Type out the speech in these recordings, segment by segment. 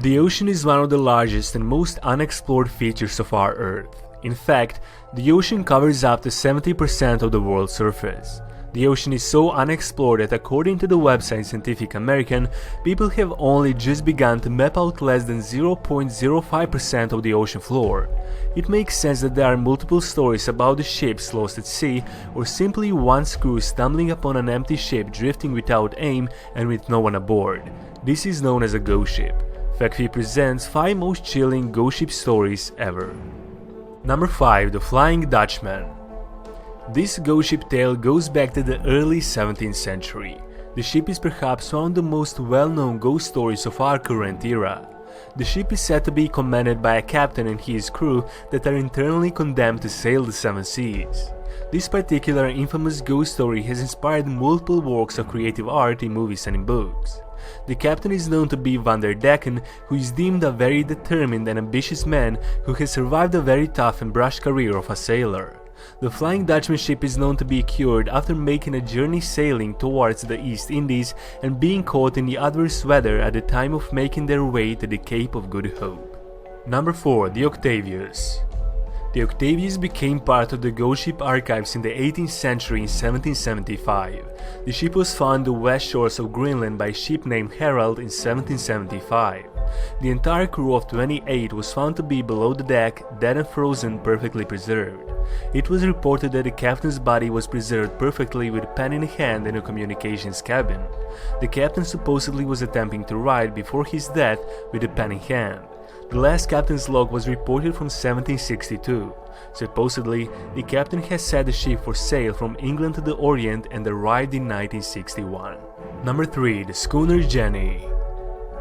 The ocean is one of the largest and most unexplored features of our Earth. In fact, the ocean covers up to 70% of the world's surface. The ocean is so unexplored that according to the website Scientific American, people have only just begun to map out less than 0.05% of the ocean floor. It makes sense that there are multiple stories about the ships lost at sea, or simply one crew stumbling upon an empty ship drifting without aim and with no one aboard. This is known as a ghost ship. FactFeed presents 5 most chilling ghost ship stories ever. Number 5. The Flying Dutchman. This ghost ship tale goes back to the early 17th century. The ship is perhaps one of the most well-known ghost stories of our current era. The ship is said to be commanded by a captain and his crew that are internally condemned to sail the 7 seas. This particular infamous ghost story has inspired multiple works of creative art in movies and in books. The captain is known to be Van der Decken, who is deemed a very determined and ambitious man who has survived a very tough and brushed career of a sailor. The Flying Dutchman ship is known to be cured after making a journey sailing towards the East Indies and being caught in the adverse weather at the time of making their way to the Cape of Good Hope. Number 4. The Octavius. The Octavius became part of the ghost ship archives in the 18th century in 1775. The ship was found on the west shores of Greenland by a ship named Herald in 1775. The entire crew of 28 was found to be below the deck, dead and frozen, perfectly preserved. It was reported that the captain's body was preserved perfectly with a pen in hand in a communications cabin. The captain supposedly was attempting to write before his death with a pen in hand. The last captain's log was reported from 1762. Supposedly, the captain has set the ship for sail from England to the Orient and arrived in 1961. Number 3. The Schooner Jenny.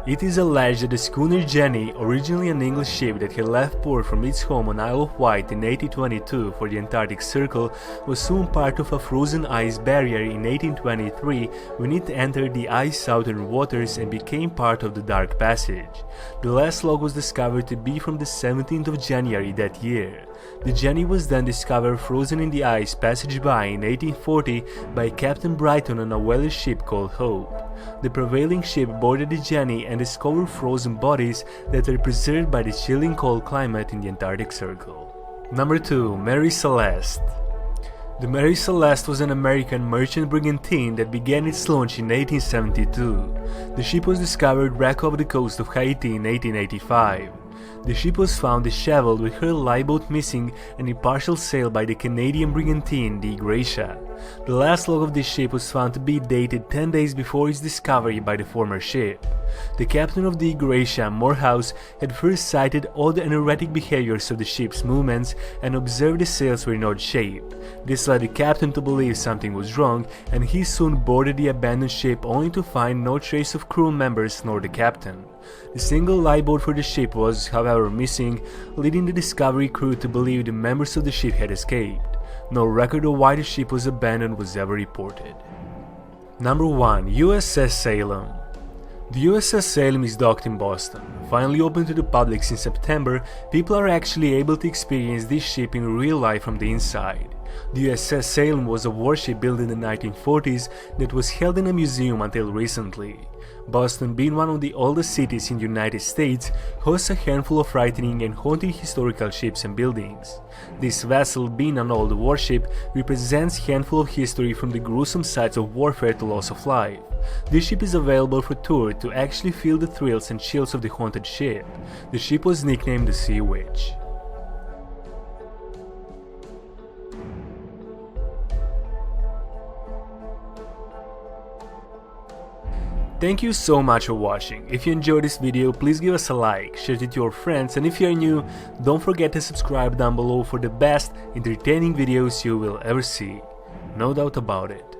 It is alleged that the schooner Jenny, originally an English ship that had left port from its home on Isle of Wight in 1822 for the Antarctic Circle, was soon part of a frozen ice barrier in 1823 when it entered the ice southern waters and became part of the Dark Passage. The last log was discovered to be from the 17th of January that year. The Jenny was then discovered frozen in the ice passage-by in 1840 by Captain Brighton on a whaler ship called Hope. The prevailing ship boarded the Jenny and discovered frozen bodies that are preserved by the chilling cold climate in the Antarctic Circle. Number 2. Mary Celeste. The Mary Celeste was an American merchant brigantine that began its launch in 1872. The ship was discovered wrecked off the coast of Haiti in 1885. The ship was found disheveled with her lifeboat missing and in partial sail by the Canadian brigantine the Gracia. The last log of this ship was found to be dated 10 days before its discovery by the former ship. The captain of the Gracia, Morehouse, had first sighted odd and erratic behaviors of the ship's movements and observed the sails were in odd shape. This led the captain to believe something was wrong, and he soon boarded the abandoned ship only to find no trace of crew members nor the captain. The single lifeboat for the ship was, however, missing, leading the Discovery crew to believe the members of the ship had escaped. No record of why the ship was abandoned was ever reported. Number 1. USS Salem. The USS Salem is docked in Boston. Finally open to the public since September, people are actually able to experience this ship in real life from the inside. The USS Salem was a warship built in the 1940s that was held in a museum until recently. Boston, being one of the oldest cities in the United States, hosts a handful of frightening and haunting historical ships and buildings. This vessel, being an old warship, represents a handful of history from the gruesome sides of warfare to loss of life. This ship is available for tour to actually feel the thrills and chills of the haunted ship. The ship was nicknamed the Sea Witch. Thank you so much for watching. If you enjoyed this video, please give us a like, share it to your friends, and if you are new, don't forget to subscribe down below for the best entertaining videos you will ever see. No doubt about it.